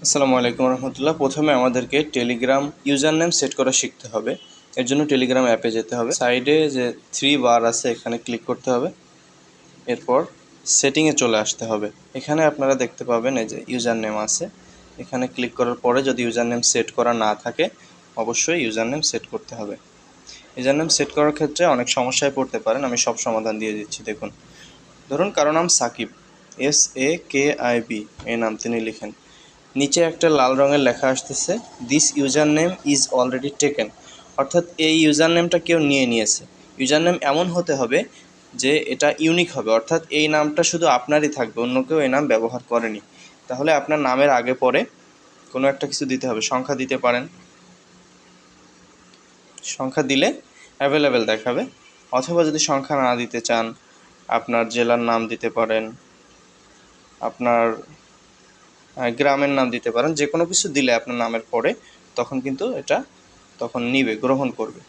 আসসালামু আলাইকুম রহমতুল্লাহ। প্রথমে আমাদেরকে টেলিগ্রাম ইউজার নেম সেট করা শিখতে হবে। এর জন্য টেলিগ্রাম অ্যাপে যেতে হবে। সাইডে যে 3 বার আছে এখানে ক্লিক করতে হবে। এরপর সেটিংয়ে চলে আসতে হবে। এখানে আপনারা দেখতে পাবেন এই যে ইউজার নেম আছে। এখানে ক্লিক করার পরে যদি ইউজার নেম সেট করা না থাকে অবশ্যই ইউজার নেম সেট করতে হবে। ইউজার নেম সেট করার ক্ষেত্রে অনেক সমস্যায় পড়তে পারেন, আমি সব সমাধান দিয়ে দিচ্ছি। দেখুন, ধরুন কারো নাম সাকিব, SAKIB এই নাম তিনি লিখেন। নিচে একটা লাল রঙের লেখা আসতেছে this user name is already taken, অর্থাৎ এই ইউজার নেমটা কেউ নিয়ে নিয়েছে। ইউজার নেম এমন হতে হবে যে এটা ইউনিক হবে, অর্থাৎ এই নামটা শুধু আপনারই থাকবে, অন্য কেউ এই নাম ব্যবহার করেনি। তাহলে আপনার নামের আগে পরে কোনো একটা কিছু দিতে হবে, সংখ্যা দিতে পারেন। সংখ্যা দিলে অ্যাভেলেবেল দেখাবে, অথবা যদি সংখ্যা না দিতে চান আপনার জেলার নাম দিতে পারেন, আপনার গ্রামের নাম দিতে পারেন। যে কোনো কিছু দিলে আপনার নামের পরে তখন কিন্তু এটা নিবে, গ্রহণ করবে।